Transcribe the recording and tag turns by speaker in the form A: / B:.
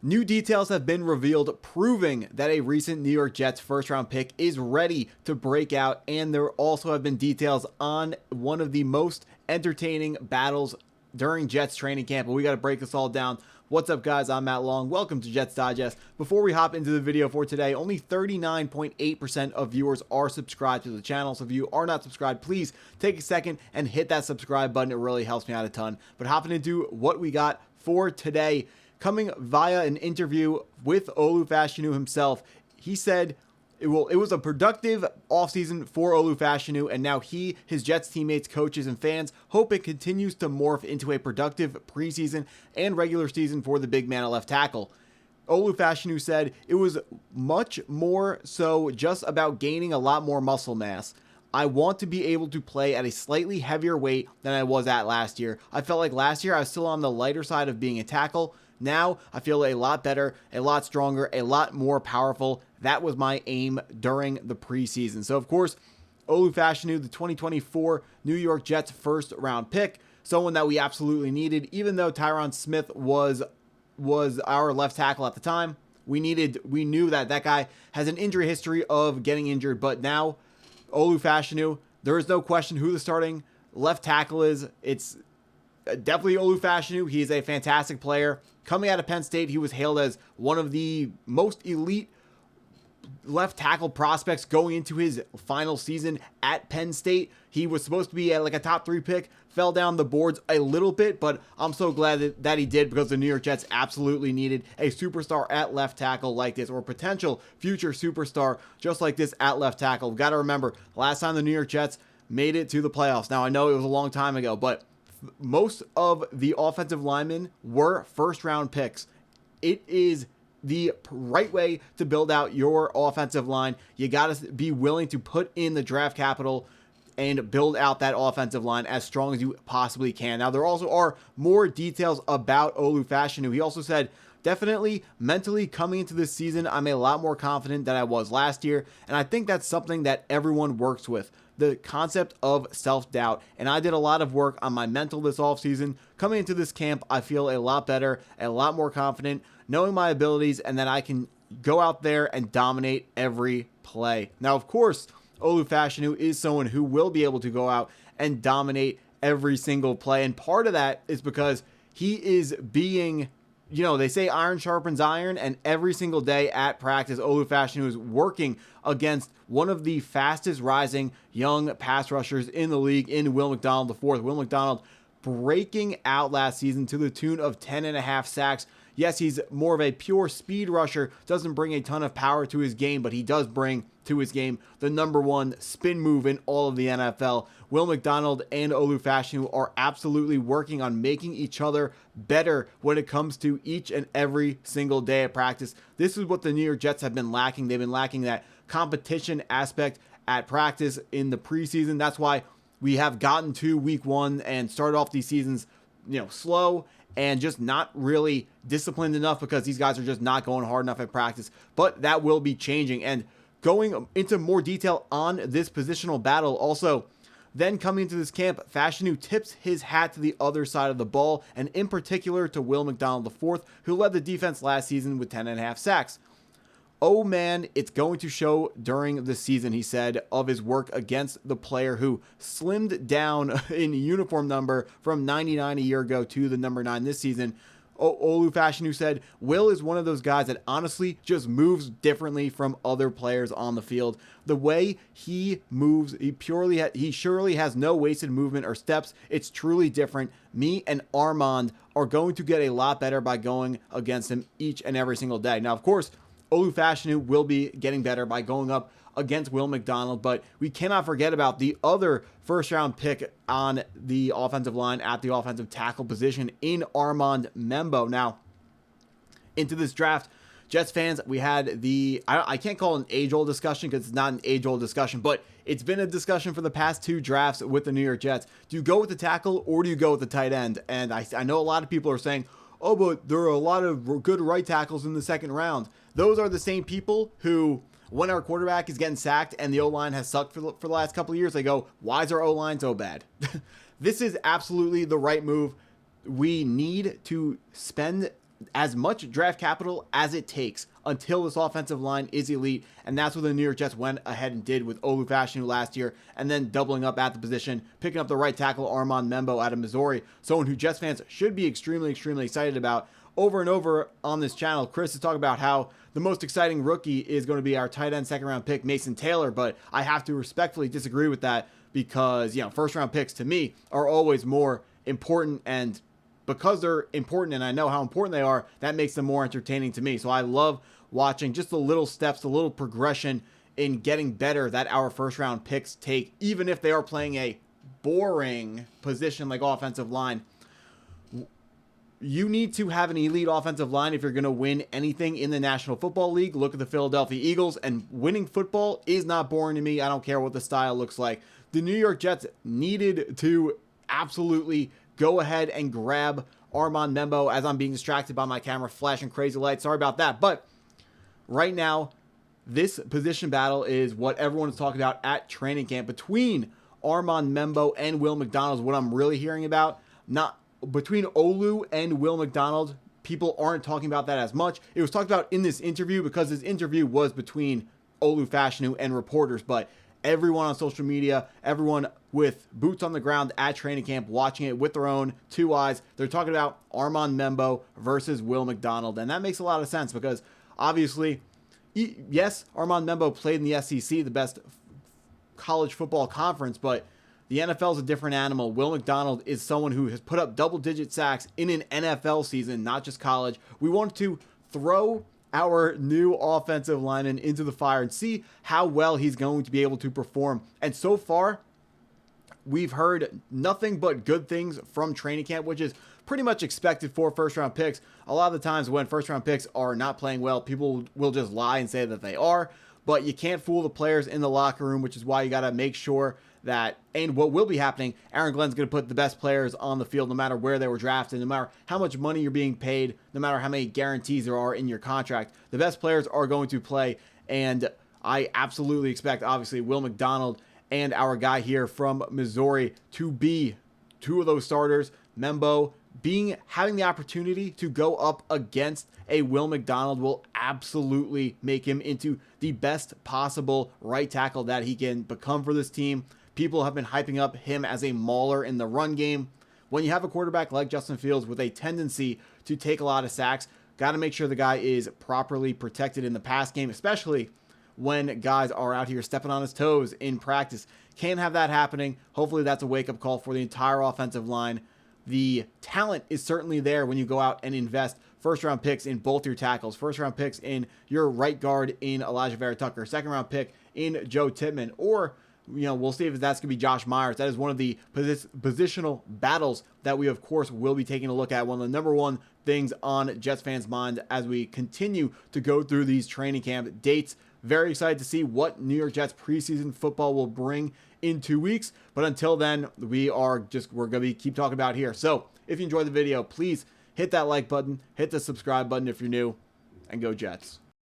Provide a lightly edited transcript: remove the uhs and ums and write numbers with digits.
A: New details have been revealed proving that a recent New York Jets first round pick is ready to break out, and there also have been details on one of the most entertaining battles during Jets training camp, but we got to break this all down. What's up, guys? I'm Matt Long. Welcome to Jets Digest. Before we hop into the video for today, only 39.8% of viewers are subscribed to the channel, so if you are not subscribed, please take a second and hit that subscribe button. It really helps me out a ton. But hopping into what we got for today, coming via an interview with Olu Fashanu himself, he said it was a productive offseason for Olu Fashanu, and now he, his Jets teammates, coaches, and fans hope it continues to morph into a productive preseason and regular season for the big man at left tackle. Olu Fashanu said it was much more so just about gaining a lot more muscle mass. I want to be able to play at a slightly heavier weight than I was at last year. I felt like last year I was still on the lighter side of being a tackle. Now I feel a lot better, a lot stronger, a lot more powerful. That was my aim during the preseason. So, of course, Olu Fashanu, the 2024 New York Jets first round pick, someone that we absolutely needed, even though Tyron Smith was our left tackle at the time. We knew that guy has an injury history of getting injured, but now Olu Fashanu, there is no question who the starting left tackle is. It's definitely Olu Fashanu. He is a fantastic player. Coming out of Penn State, he was hailed as one of the most elite left tackle prospects going into his final season at Penn State. He was supposed to be like a top 3 pick, fell down the boards a little bit, but I'm so glad that he did, because the New York Jets absolutely needed a superstar at left tackle like this, or potential future superstar just like this at left tackle. We've got to remember, last time the New York Jets made it to the playoffs. Now, I know it was a long time ago, but most of the offensive linemen were first round picks. It is the right way to build out your offensive line. You got to be willing to put in the draft capital and build out that offensive line as strong as you possibly can. Now, there also are more details about Olu Fashanu. He also said, definitely mentally coming into this season, I'm a lot more confident than I was last year. And I think that's something that everyone works with, the concept of self-doubt. And I did a lot of work on my mental this offseason. Coming into this camp, I feel a lot better, a lot more confident, knowing my abilities, and that I can go out there and dominate every play. Now, of course, Olu Fashanu is someone who will be able to go out and dominate every single play. And part of that is because he is being, they say iron sharpens iron, and every single day at practice, Olu Fashanu is working against one of the fastest rising young pass rushers in the league in Will McDonald IV. Will McDonald breaking out last season to the tune of 10.5 sacks. Yes, he's more of a pure speed rusher, doesn't bring a ton of power to his game, but he does bring to his game the #1 spin move in all of the NFL. Will McDonald and Olu Fashanu are absolutely working on making each other better when it comes to each and every single day of practice. This is what the New York Jets have been lacking. They've been lacking that competition aspect at practice in the preseason. That's why we have gotten to week 1 and started off these seasons, slow and just not really disciplined enough, because these guys are just not going hard enough at practice. But that will be changing. And going into more detail on this positional battle, also, then coming into this camp, Fashanu tips his hat to the other side of the ball, and in particular to Will McDonald IV, who led the defense last season with 10.5 sacks. Oh man, it's going to show during the season, he said, of his work against the player who slimmed down in uniform number from 99 a year ago to the number 9 this season. Olu Fashanu said, Will is one of those guys that honestly just moves differently from other players on the field. The way he moves, he surely has no wasted movement or steps. It's truly different. Me and Armand are going to get a lot better by going against him each and every single day. Now, of course, Olu Fashanu will be getting better by going up against Will McDonald, but we cannot forget about the other first-round pick on the offensive line at the offensive tackle position in Armand Membo. Now, into this draft, Jets fans, we had I can't call it an age-old discussion, because it's not an age-old discussion, but it's been a discussion for the past 2 drafts with the New York Jets. Do you go with the tackle or do you go with the tight end? And I know a lot of people are saying, oh, but there are a lot of good right tackles in the second round. Those are the same people who, when our quarterback is getting sacked and the O-line has sucked for the last couple of years, they go, why is our O-line so bad? This is absolutely the right move. We need to spend as much draft capital as it takes until this offensive line is elite, and that's what the New York Jets went ahead and did with Olu Fashanu last year, and then doubling up at the position, picking up the right tackle Armand Membo out of Missouri, someone who Jets fans should be extremely excited about. Over and over on this channel, Chris is talking about how the most exciting rookie is going to be our tight end second-round pick, Mason Taylor, but I have to respectfully disagree with that because, you know, first-round picks to me are always more important, and because they're important and I know how important they are, that makes them more entertaining to me. So I love watching just the little steps, the little progression in getting better that our first-round picks take, even if they are playing a boring position like offensive line. You need to have an elite offensive line if you're going to win anything in the National Football League. Look at the Philadelphia Eagles, and winning football is not boring to me. I don't care what the style looks like. The New York Jets needed to absolutely go ahead and grab Armand Membo as I'm being distracted by my camera flashing crazy lights. Sorry about that. But right now, this position battle is what everyone is talking about at training camp between Armand Membo and Will McDonald is what I'm really hearing about. Not between Olu and Will McDonald, people aren't talking about that as much. It was talked about in this interview because this interview was between Olu Fashanu and reporters, but everyone on social media, everyone with boots on the ground at training camp watching it with their own two eyes, they're talking about Armand Membo versus Will McDonald, and that makes a lot of sense because obviously, yes, Armand Membo played in the SEC, the best college football conference, but the NFL is a different animal. Will McDonald is someone who has put up double-digit sacks in an NFL season, not just college. We want to throw our new offensive lineman into the fire and see how well he's going to be able to perform. And so far, we've heard nothing but good things from training camp, which is pretty much expected for first-round picks. A lot of the times when first-round picks are not playing well, people will just lie and say that they are. But you can't fool the players in the locker room, which is why you got to make sure that, and what will be happening, Aaron Glenn's going to put the best players on the field no matter where they were drafted, no matter how much money you're being paid, no matter how many guarantees there are in your contract. The best players are going to play, and I absolutely expect, obviously, Will McDonald and our guy here from Missouri to be two of those starters. Membo having the opportunity to go up against a Will McDonald will absolutely make him into the best possible right tackle that he can become for this team. People have been hyping up him as a mauler in the run game. When you have a quarterback like Justin Fields with a tendency to take a lot of sacks, got to make sure the guy is properly protected in the pass game, especially when guys are out here stepping on his toes in practice. Can't have that happening. Hopefully that's a wake-up call for the entire offensive line. The talent is certainly there when you go out and invest first-round picks in both your tackles, first-round picks in your right guard in Elijah Vera-Tucker, second-round pick in Joe Tippmann, or, you know, we'll see if that's going to be Josh Myers. That is one of the positional battles that we, of course, will be taking a look at. One of the number one things on Jets fans' mind as we continue to go through these training camp dates. Very excited to see what New York Jets preseason football will bring in 2 weeks. But until then, we're going to keep talking about here. So if you enjoyed the video, please hit that like button, hit the subscribe button if you're new, and go Jets.